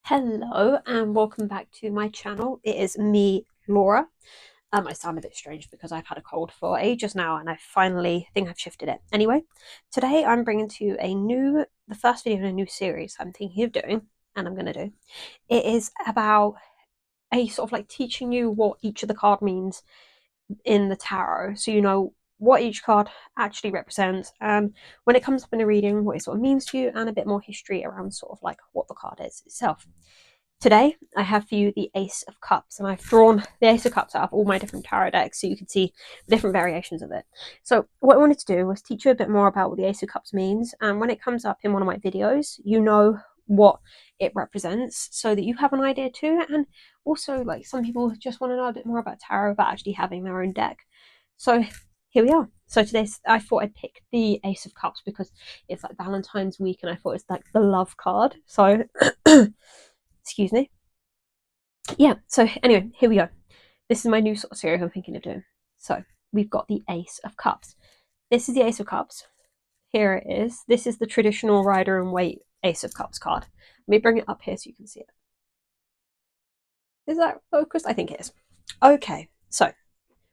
Hello and welcome back to my channel. It is me, Laura. I sound a bit strange because I've had a cold for ages now and I finally think I've shifted it. Anyway, today I'm bringing to you the first video in a new series I'm thinking of doing and I'm going to do. It is about a sort of like teaching you what each of the card means in the tarot, so you know what each card actually represents when it comes up in a reading, what it sort of means to you, and a bit more history around sort of like what the card is itself. Today I have for you the Ace of Cups, and I've drawn the Ace of Cups out of all my different tarot decks so you can see different variations of it. So what I wanted to do was teach you a bit more about what the Ace of Cups means, and when it comes up in one of my videos, you know what it represents so that you have an idea too. And also, like, some people just want to know a bit more about tarot without actually having their own deck. So here we are. So today I thought I'd pick the Ace of Cups because it's like Valentine's week and I thought it's like the love card. So excuse me. Yeah, so anyway, here we go. This is my new sort of series I'm thinking of doing. So we've got the Ace of Cups. This is the Ace of Cups. Here it is. This is the traditional Rider and Waite Ace of Cups card. Let me bring it up here so you can see it. Is that focused? I think it is. Okay, so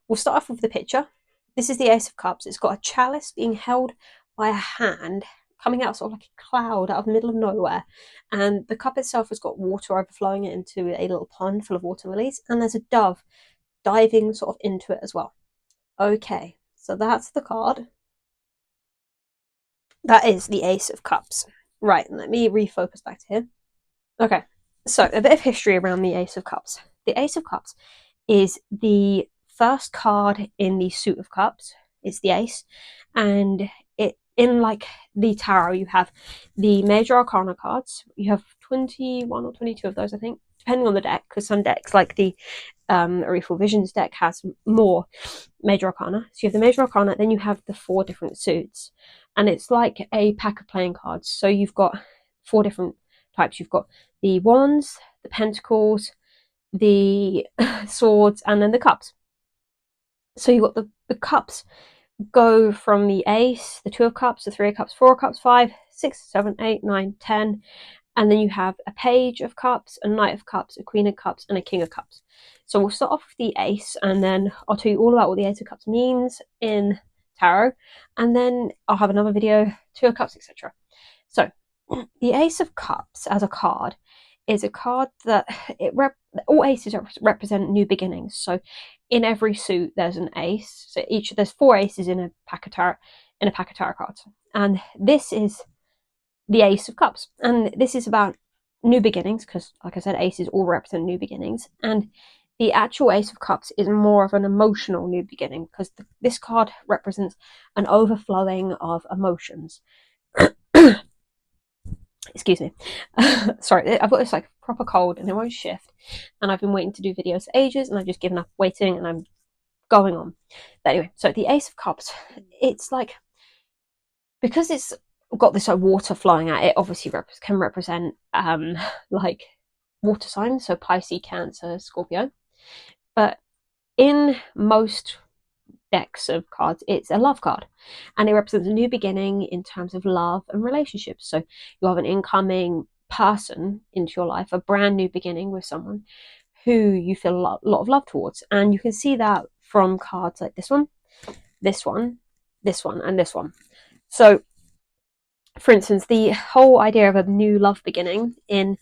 we'll start off with the picture. This is the Ace of Cups. It's got a chalice being held by a hand coming out sort of like a cloud out of the middle of nowhere. And the cup itself has got water overflowing it into a little pond full of water lilies. And there's a dove diving sort of into it as well. Okay, so that's the card. That is the Ace of Cups. Right, let me refocus back to here. Okay, so a bit of history around the Ace of Cups. The Ace of Cups is the first card in the suit of cups. It's the ace, and it in like the tarot you have the major arcana cards. You have 21 or 22 of those, I think, depending on the deck, because some decks like the Arifal Visions deck has more major arcana. So you have the major arcana, then you have the 4 different suits, and it's like a pack of playing cards. So you've got 4 different types. You've got the wands, the pentacles, the swords, and then the cups. So you've got the cups go from the ace, the 2 of cups, the 3 of cups, 4 of cups, 5, 6, 7, 8, 9, 10, and then you have a page of cups, a knight of cups, a queen of cups, and a king of cups. So we'll start off with the ace, and then I'll tell you all about what the Ace of Cups means in tarot, and then I'll have another video, 2 of cups, etc. So the Ace of Cups as a card is a card that all aces represent new beginnings. So in every suit there's an ace. So there's 4 aces in a pack of tarot cards, and this is the Ace of Cups, and this is about new beginnings because, like I said, aces all represent new beginnings, and the actual Ace of Cups is more of an emotional new beginning because this card represents an overflowing of emotions. Excuse me. Sorry, I've got this like proper cold and it won't shift, and I've been waiting to do videos for ages and I've just given up waiting and I'm going on. But anyway, so the Ace of Cups, it's like, because it's got this like water flowing at it, obviously can represent like water signs, so Pisces, Cancer, Scorpio. But in most decks of cards, it's a love card, and it represents a new beginning in terms of love and relationships. So you have an incoming person into your life, a brand new beginning with someone who you feel a lot of love towards, and you can see that from cards like this one, this one, this one, and this one. So for instance, the whole idea of a new love beginning in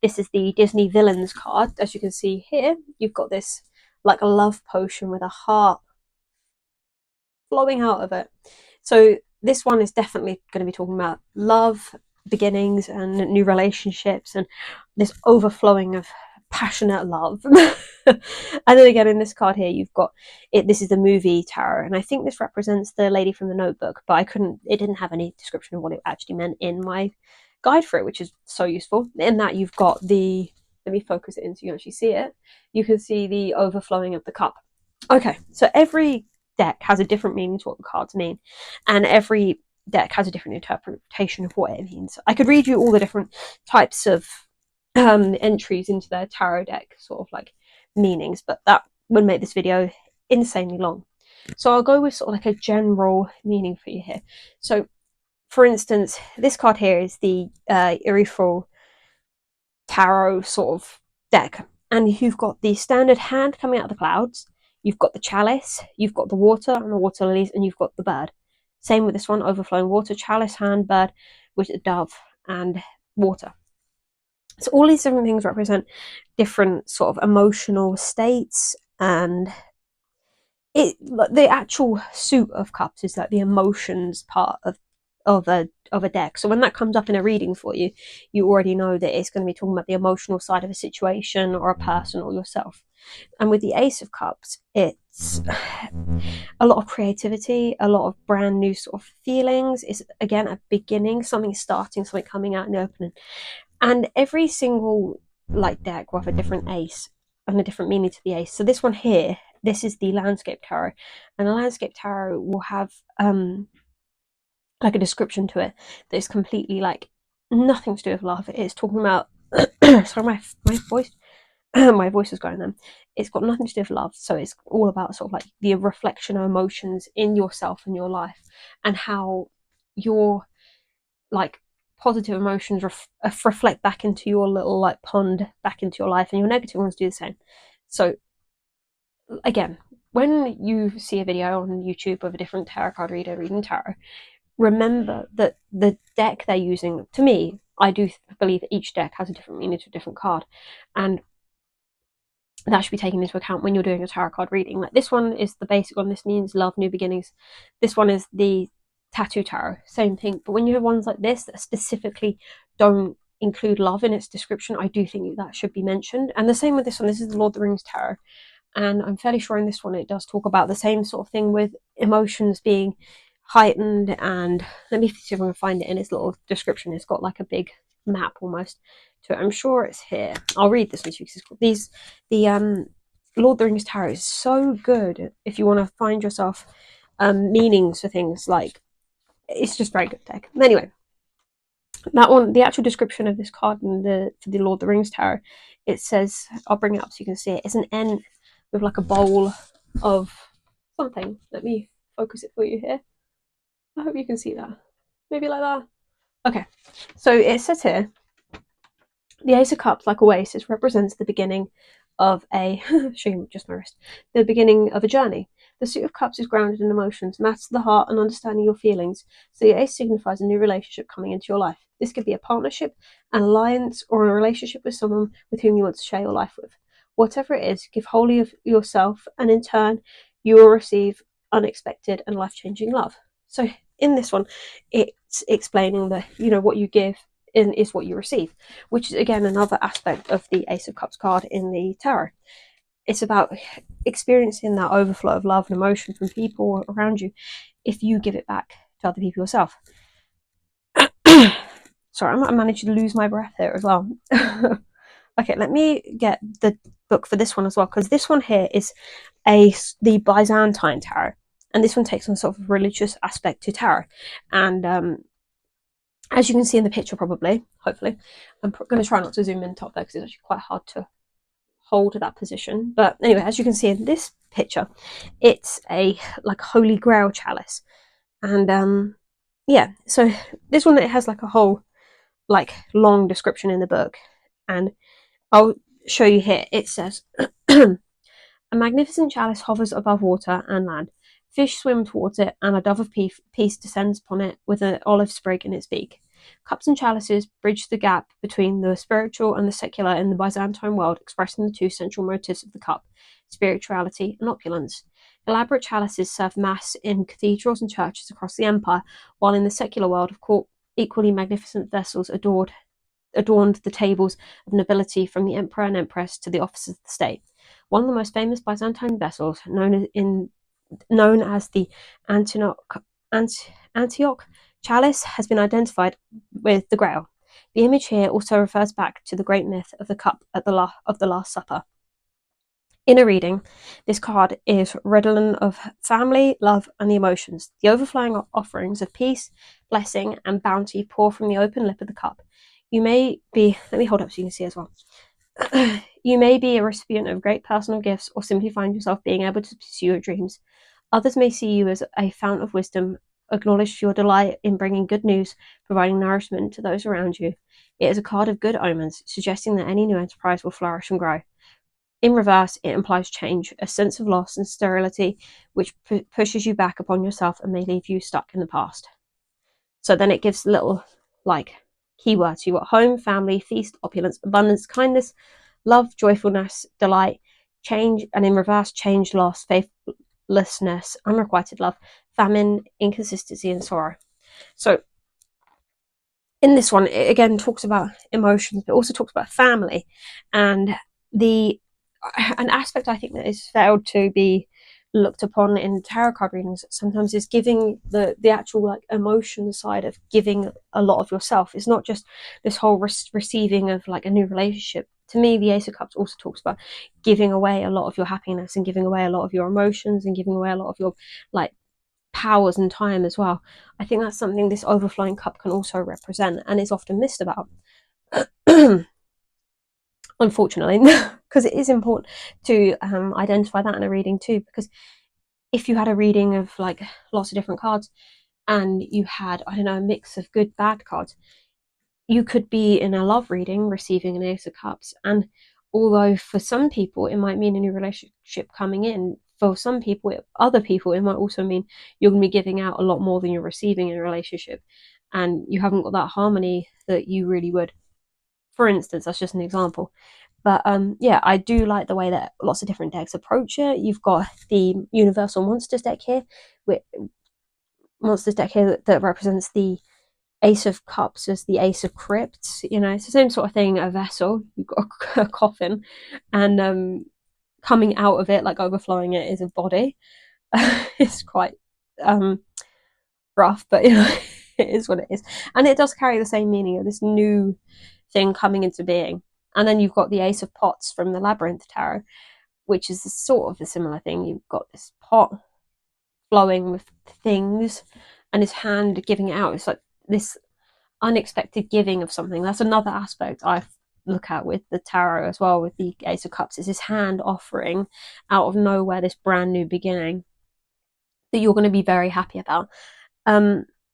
this is the Disney villains card. As you can see here, you've got this like a love potion with a heart flowing out of it. So this one is definitely going to be talking about love, beginnings, and new relationships, and this overflowing of passionate love. And then again, in this card here, you've got it. This is the movie tarot, and I think this represents the lady from the Notebook, but it didn't have any description of what it actually meant in my guide for it, which is so useful. In that, you've got the, let me focus it in so you can actually see it. You can see the overflowing of the cup. Okay, so every deck has a different meaning to what the cards mean, and every deck has a different interpretation of what it means. I could read you all the different types of entries into their tarot deck, sort of like meanings, but that would make this video insanely long. So I'll go with sort of like a general meaning for you here. So for instance, this card here is the Iriful tarot sort of deck. And you've got the standard hand coming out of the clouds, you've got the chalice, you've got the water and the water lilies, and you've got the bird. Same with this one, overflowing water, chalice, hand, bird, with a dove and water. So all these different things represent different sort of emotional states, and the actual suit of cups is like the emotions part of a deck. So when that comes up in a reading for you, you already know that it's going to be talking about the emotional side of a situation or a person or yourself. And with the Ace of Cups, it's a lot of creativity, a lot of brand new sort of feelings. It's again a beginning, something starting, something coming out in the opening. And every single like deck will have a different ace and a different meaning to the ace. So this one here, this is the landscape tarot, and the landscape tarot will have like a description to it that is completely like nothing to do with love. It's talking about sorry, my voice my voice is going then. It's got nothing to do with love, so it's all about sort of like the reflection of emotions in yourself and your life, and how your like positive emotions reflect back into your little like pond back into your life, and your negative ones do the same. So again, when you see a video on YouTube of a different tarot card reader reading tarot, remember that the deck they're using, to me, I do believe that each deck has a different meaning to a different card, and that should be taken into account when you're doing a tarot card reading. Like this one is the basic one, this means love, new beginnings. This one is the tattoo tarot, same thing. But when you have ones like this that specifically don't include love in its description, I do think that should be mentioned. And the same with this one. This is the Lord of the Rings tarot, and I'm fairly sure in this one it does talk about the same sort of thing with emotions being heightened. And let me see if I can find it in its little description. It's got like a big map almost to it. I'm sure it's here. I'll read this one to you. The Lord of the Rings tarot is so good if you want to find yourself meanings for things. Like, it's just very good deck. Anyway, that one, the actual description of this card for the Lord of the Rings tarot, it says, I'll bring it up so you can see it. It's an N with like a bowl of something. Let me focus it for you here. I hope you can see that. Maybe like that. Okay, so it says here, the Ace of Cups, like Oasis, represents the beginning of a show you just my wrist. The beginning of a journey. The Suit of Cups is grounded in emotions, matters to the heart, and understanding your feelings. So the Ace signifies a new relationship coming into your life. This could be a partnership, an alliance, or a relationship with someone with whom you want to share your life with. Whatever it is, give wholly of yourself, and in turn, you will receive unexpected and life-changing love. So in this one, it's explaining that what you give is what you receive, which is again another aspect of the Ace of Cups card in the tarot. It's about experiencing that overflow of love and emotion from people around you if you give it back to other people yourself. Sorry, I managed to lose my breath there as well. Okay, let me get the book for this one as well, because this one here is the Byzantine tarot, and this one takes on sort of religious aspect to tarot. And as you can see in the picture, probably, hopefully, I'm going to try not to zoom in top there because it's actually quite hard to hold that position. But anyway, as you can see in this picture, it's a like Holy Grail chalice. And yeah, so this one, it has like a whole like long description in the book, and I'll show you here. It says, a magnificent chalice hovers above water and land. Fish swim towards it, and a dove of peace descends upon it with an olive sprig in its beak. Cups and chalices bridge the gap between the spiritual and the secular in the Byzantine world, expressing the two central motives of the cup, spirituality and opulence. Elaborate chalices serve mass in cathedrals and churches across the empire, while in the secular world, of course, equally magnificent vessels adorned the tables of nobility, from the emperor and empress to the officers of the state. One of the most famous Byzantine vessels, known as the Antioch chalice, has been identified with the Grail. The image here also refers back to the great myth of the cup of the Last Supper. In a reading, this card is redolent of family, love, and the emotions. The overflowing offerings of peace, blessing, and bounty pour from the open lip of the cup. You may be, let me hold up so you can see as well. You may be a recipient of great personal gifts, or simply find yourself being able to pursue your dreams. Others may see you as a fount of wisdom, acknowledge your delight in bringing good news, providing nourishment to those around you. It is a card of good omens, suggesting that any new enterprise will flourish and grow. In reverse, it implies change, a sense of loss and sterility, which pushes you back upon yourself and may leave you stuck in the past. So then it gives little like keywords. You got home, family, feast, opulence, abundance, kindness, love, joyfulness, delight, change, and in reverse, change, loss, faithlessness, unrequited love, famine, inconsistency, and sorrow. So in this one, it again talks about emotions, but also talks about family, and an aspect I think that is failed to be looked upon in tarot card readings sometimes is giving the actual like emotion side of giving a lot of yourself. It's not just this whole receiving of like a new relationship. To me, the Ace of Cups also talks about giving away a lot of your happiness and giving away a lot of your emotions and giving away a lot of your like powers and time as well. I think that's something this overflowing cup can also represent and is often missed about. Unfortunately, because it is important to identify that in a reading too, because if you had a reading of like lots of different cards and you had, I don't know, a mix of good bad cards, you could be in a love reading receiving an Ace of Cups, and although for some people it might mean a new relationship coming in, for some people, other people, it might also mean you're going to be giving out a lot more than you're receiving in a relationship, and you haven't got that harmony that you really would. For instance, that's just an example. But yeah, I do like the way that lots of different decks approach it. You've got the Universal Monsters deck here, with Monsters deck here that represents the Ace of Cups as the Ace of Crypts. You know, it's the same sort of thing. A vessel, you've got a coffin, and coming out of it, like overflowing it, is a body. It's quite rough, but you know, it is what it is, and it does carry the same meaning of this new thing coming into being. And then you've got the Ace of Pots from the Labyrinth Tarot, which is sort of a similar thing. You've got this pot flowing with things, and his hand giving it out. It's like this unexpected giving of something. That's another aspect I look at with the tarot as well, with the Ace of Cups, is his hand offering out of nowhere this brand new beginning that you're going to be very happy about.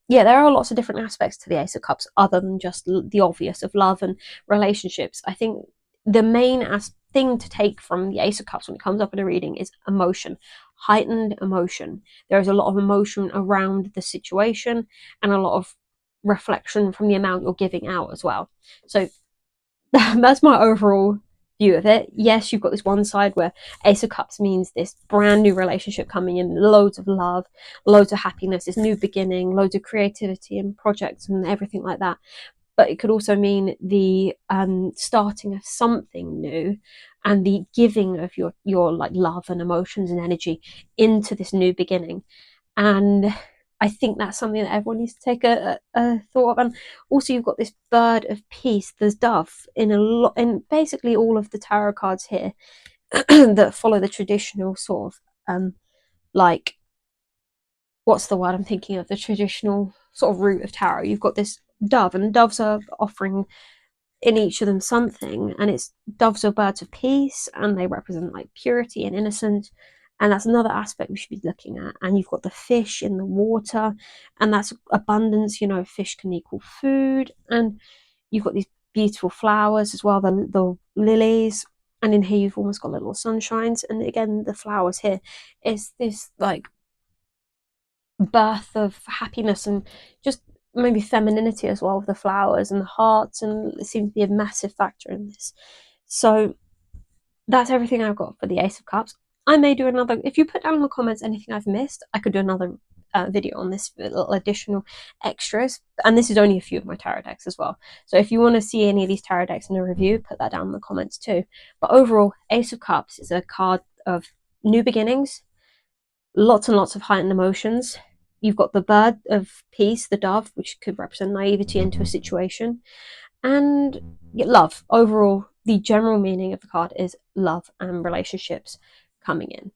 Yeah, there are lots of different aspects to the Ace of Cups other than just the obvious of love and relationships. I think the main thing to take from the Ace of Cups when it comes up in a reading is emotion, heightened emotion. There is a lot of emotion around the situation and a lot of reflection from the amount you're giving out as well. So that's my overall view of it. Yes, you've got this one side where Ace of Cups means this brand new relationship coming in, loads of love, loads of happiness, this new beginning, loads of creativity and projects and everything like that. But it could also mean the starting of something new and the giving of your like love and emotions and energy into this new beginning. And I think that's something that everyone needs to take a thought of. And also, you've got this bird of peace, there's dove in basically all of the tarot cards here that follow the traditional sort of like, what's the word I'm thinking of? The traditional sort of root of tarot. You've got this dove, and doves are offering in each of them something, and it's doves are birds of peace, and they represent like purity and innocence, and that's another aspect we should be looking at. And you've got the fish in the water, and that's abundance. You know, fish can equal food, and you've got these beautiful flowers as well, the lilies, and in here you've almost got little sunshines, and again the flowers here is this like birth of happiness and just maybe femininity as well, with the flowers and the hearts, and it seems to be a massive factor in this. So that's everything I've got for the Ace of Cups. I may do another, if you put down in the comments anything I've missed, I could do another video on this, little additional extras, and this is only a few of my tarot decks as well. So if you want to see any of these tarot decks in a review, put that down in the comments too. But overall, Ace of Cups is a card of new beginnings, lots and lots of heightened emotions. You've got the bird of peace, the dove, which could represent naivety into a situation, and love. Overall, the general meaning of the card is love and relationships coming in.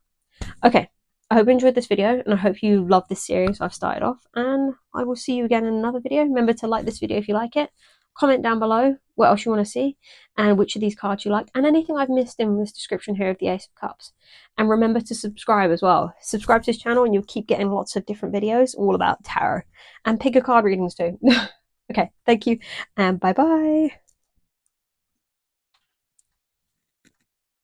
Okay, I hope you enjoyed this video, and I hope you love this series I've started off, and I will see you again in another video. Remember to like this video if you like it, comment down below what else you want to see and which of these cards you like, and anything I've missed in this description here of the Ace of Cups. And remember to subscribe as well. Subscribe to this channel and you'll keep getting lots of different videos all about tarot and pick a card readings too. Okay, thank you, and bye bye.